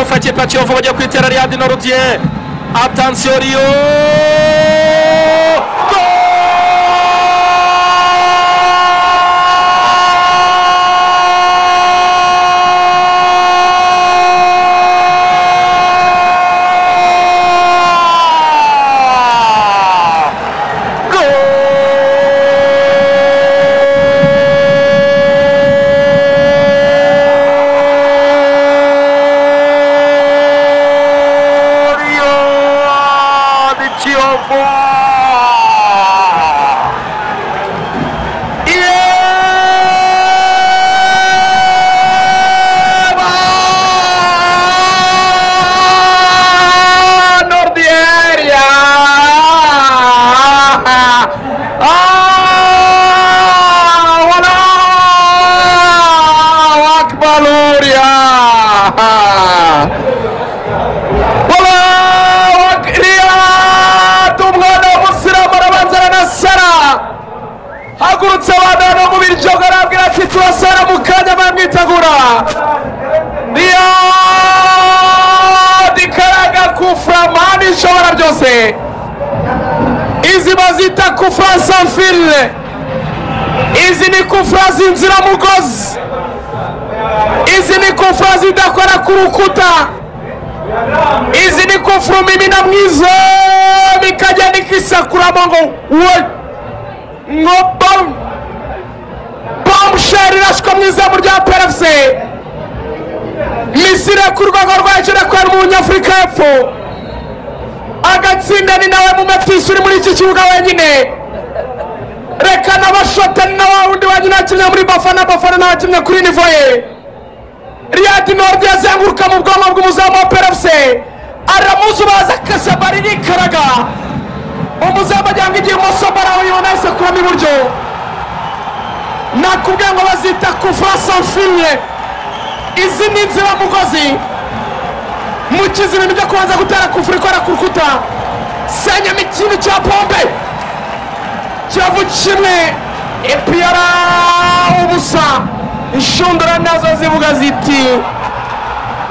fatiye Pachiova bajya kwitera Riyad Nordier. Attention Rio. Izi bazita kufra sans fil. Izi ni kufra zinzira mugozi. Izi ni kufra zidakora ku rukuta. Izi ni kufra mimina mwizo bikajya nikisakura mongo ngo bom sharashwa mwiza mu rya PFC. Misiri ku rwego rwacyo kwa umunyafrika y'epfo. Agatsinda ni nawe mu matisi uri muri iki kibuga wenyine. Reka n'abashota ni nawe wundi wenyine akinye muri Bafana n'abakinye kuri nivo ye. Riyad Nordier azenguruka mu bwonko bw'umuzamu wa PFC. Aramuzubaza Kasabari n'ikaraga. Umuzamu ajyanga igihe imoso barawibona ise kuramo iburyo. Nakubwiye ngo bazita kufra sans fil. Izi ni inzira mugozi. Mukizi ibintu byo kubanza gutera kufura ikora ku rukuta. Senya ikintu cya pombe Kiyovu kimwe Epiyara ubusa. Inshundura nazo zivuga ziti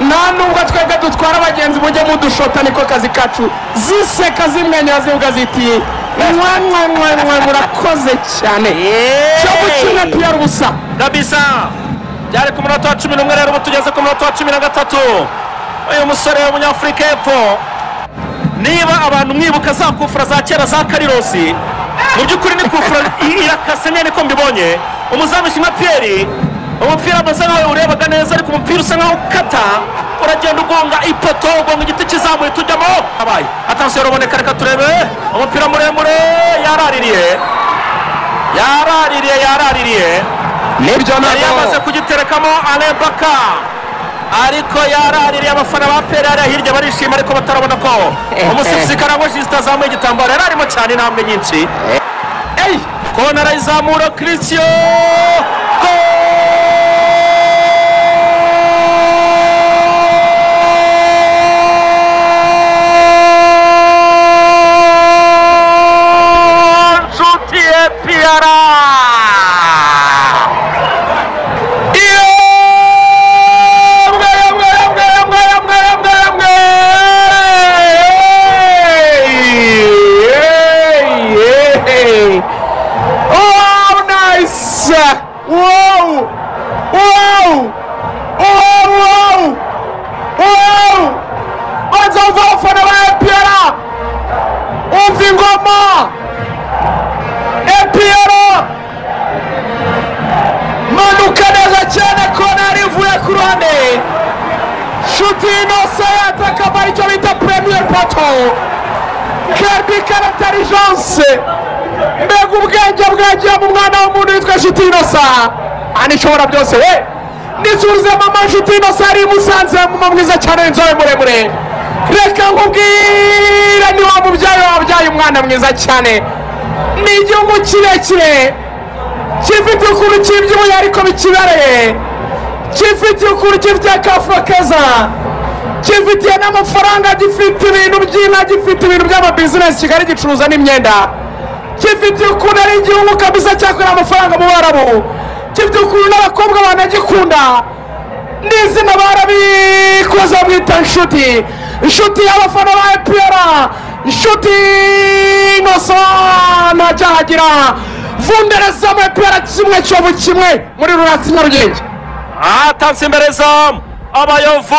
nta nubwo twebwe dutwara abagenzi mujye mudushota niko kazi kacu. Ziseka zimwenyura zivuga ziti mwa murakoze cyane. Kiyovu kimwe Epiyara ubusa kabisa. Byari ku munota wa 11 rero tugeze ku munota wa 13. Uyu musore w'umunyafrika y'epfo, niba abantu mwibuka za kufura za kera za Karirosi, mu by'ukuri ni kufura irakase nyine ko mbibonye. Umuzamu Shima Pierre, umupira amaze nkaho urebaga neza ariko umupira usa nkaho ukata, uragenda ugonga ipoto, ugonga igiti kizamuye tujyamo. Abaye attention roboneka, reka turebe umupira muremure yaraririye nibyo nari yamaze kugiterekamo Alain Baka, ariko yaraririye abafana ba PRR hirya barishima ariko batarabona ko umusifuzi Karangwa Justin azamuye igitambaro. Yari arimo cyane intambwe nyinshi. Kona arayizamura Christian. Mbega ubwenge bwagiye mu mwana w'umuntu witwa Nshuti Innocent. Anishobora byose we. Nisubize mama Nshuti Innocent ari Musanze mu mwiza cyane inzobe muremure. Reka nkubwire ni wa mubyayi wabyaye umwana mwiza cyane. Ni igihugu kirekire gifite ukuntu kibyibuye ariko bikibereye. Gifite ukuntu gifite akafura keza. Gifitiye n'amafaranga, gifite ibintu by'inka, gifite ibintu by'amabizinesi. Kigali gicuruza n'imyenda. Gifite ukuntu ari igihugu kabisa cyakorera amafaranga mu Barabu. Gifite ukuntu n'abakobwa banagikunda. n'izina barabikoze bamwita Nshuti. Nshuti y'abafana ba EPR, Nshuti Innocent ntajyahagira. Vundereza mu EPR kimwe Kiyovu kimwe muri Ruratsi Nyarugenge. atanze imbere zamu Abayovu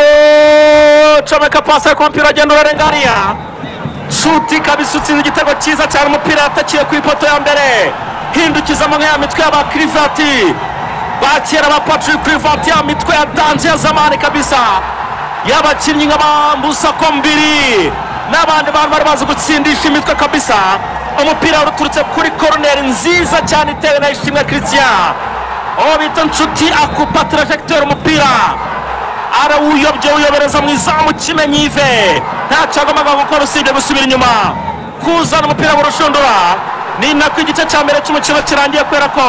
comeka pasi ku mupira agenda urarengariya. Nshuti kabisa utsinze igitego cyiza cyane, umupira yatakiye ku ipoto ya mbere, hindukizamo nk'iya mitwe y'aba Clivert bakera ba Patrick Clivert, ya mitwe ya danze ya zamani kabisa y'abakinnyi nk'aba Musa Kombiri n'abandi bantu bari bazi gutsindisha imitwe kabisa. Umupira uruturutse kuri corner nziza cyane itewe na Ishimwe Christian, uwo bita Nshuti akupa trajectoire umupira arawuyobye uyobereza mu izamu Kimenyi Yves, ntacyo agombaga gukora usibye gusubira inyuma kuzana umupira mu rushundura. Ni nako igice cya mbere cy'umukino kirangiye kubera ko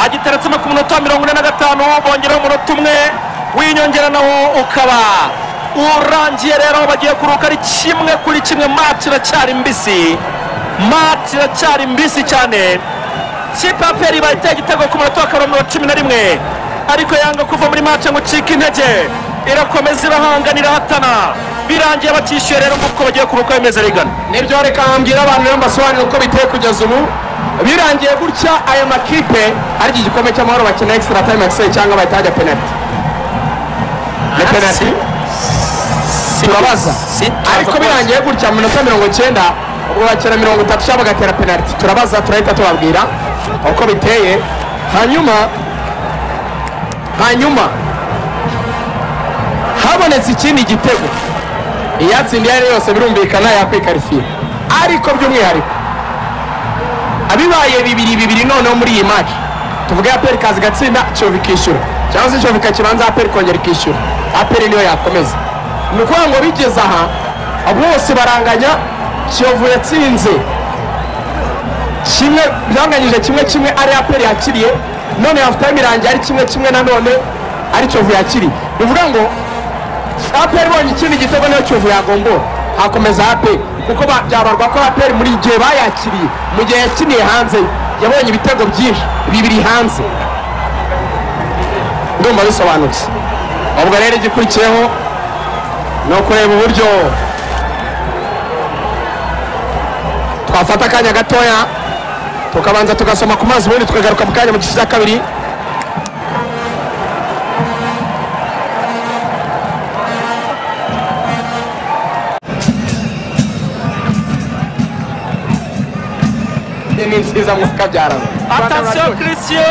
agiteretsemo ku munota wa 45 bongeraho umunota umwe w'inyongera nawo ukaba urangiye. Rero bagiye kuruka ari 1-1, match iracyari mbisi cyane. Kipe ya Peri bayiteye igitego ku munota wa 11 ariko yanga kuva muri match ngo cika intege, irakomeza irahanganira hatana, birangiye batishyuye. Rero nguko bagiye kuruka bimeze rigana. Nibyo reka mbwira abantu rero mbasobanurire uko biteye kugeza ubu. Birangiye gutya aya makipe ari igikombe cy'amahoro bakina extra time extra cyangwa bahita penalty. Ni penalty turabaza, ariko birangiye gutya mu minota 90 ubwo bakina 30 cyangwa bagatera penalty. Turabaza turahita tubabwira uko biteye. hanyuma habonetse ikindi gitego, iyatsindiye ari yose birumvikana yakwikarifiye, ariko by'umwihariko abibaye 2-2 noneho muri iyi match tuvuge APR kazi gatsinda Kiyovu ikishyura, cyangwa se Kiyovu kakibanza APR kongera ikishyura, APR niyo yakomeza. Ni ukuvuga ngo bigeze aha bose baranganya. Kiyovu yatsinze kimwe, byanganyije 1-1 ari APR yakiriye, none half time irangiye ari 1-1 nanone ari Kiyovu yakiriye. Bivuga ngo APR bonye ikindi gitego niyo Kiyovu yagombora hakomeza APR, kuko byabarwa ko APR muri gihe bayakiriye mu gihe yakiniye hanze yabonye ibitego byinshi 2 hanze. Ndumva bisobanutse. Ubwo rero igikurikiyeho no kureba uburyo twafata akanya gatoya tukabanza tugasoma ku mazi, ubundi tukagaruka mu kanya mu gice cya kabiri. Ni nziza mu kabyara. Attention Christian,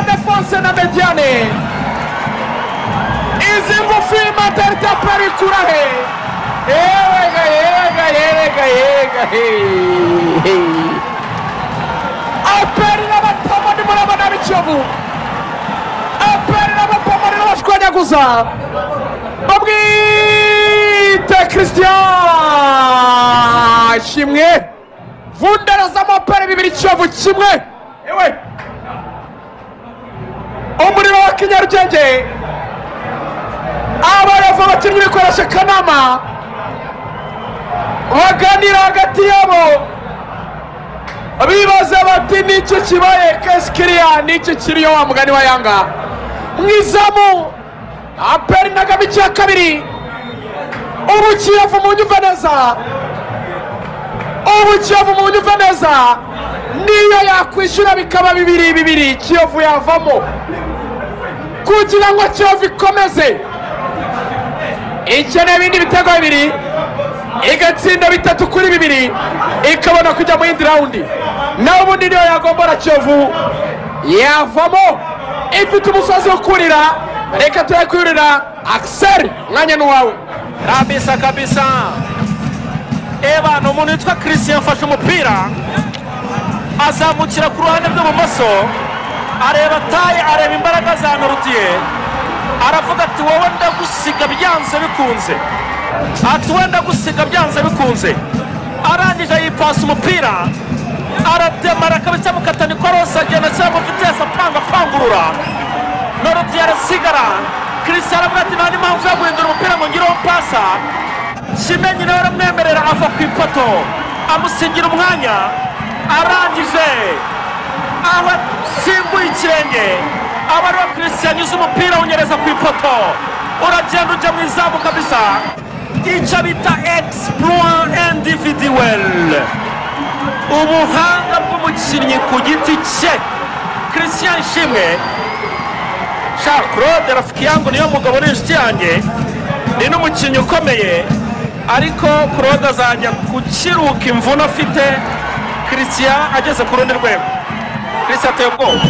Defense na mediane izi ngufi materita pari kurahe yega aperi n'abatamani murabona b'ikiyovu, aperi n'abatamani n'abashwanyaguza babwite Christian Shimwe. Vundereza amaperi 2 Kiyovu 1. Ewe umuriro wa Kinyarugenge, abayovu abakinnyi bikoresha kanama baganira hagati yabo bibaza bati nicyo kibaye kesikiriya nicyo kiriyo wa mugani wa Yanga mwizamu aperi na gabici ya kabiri ubu Kiyovu mu nyumva neza niyo yakwishyura bikaba 2-2 Kiyovu yavamo kugira ngo Kiyovu ikomeze ikeneye ibindi bitego 2 igatsinda 3-2 ikabona kujya mu yindi raundi naho ubundi niyo yagombora Kiyovu yavamo ifite umusozi wo kurira reka turakwirira Axel mwanya n'uwawe kabisa eba umuntu witwa Christian afashe umupira azamukira ku ruhande rw'ibumoso areba taye areba imbaraga za Nordier aravuga ati wowe ndagusiga byanze bikunze arangije yipasa umupira arademara kabisa mukatani korosa agenda cyangwa vitesse apangurura Nordier arasigara Christian aravuga ati nta n'impamvu yo guhindura umupira ngo ngireho pasa Kimenyi nawe aramwemerera ava ku ipoto amusigira umwanya arangije aho simbuye ikirenge aba ariwe Christian yuze umupira unyereza ku ipoto uragenda ujya mu izamu kabisa icyo bita exploit individuel ubuhanga bw'umukinnyi ku giti cye Christian Ishimwe Claude rafiki yangu niyo mugabo n'inshuti yanjye ni n'umukinnyi ukomeye ariko Claude azajya kukiruka imvune afite Christian ageze ku rundi rwego Christian ateye ubwoba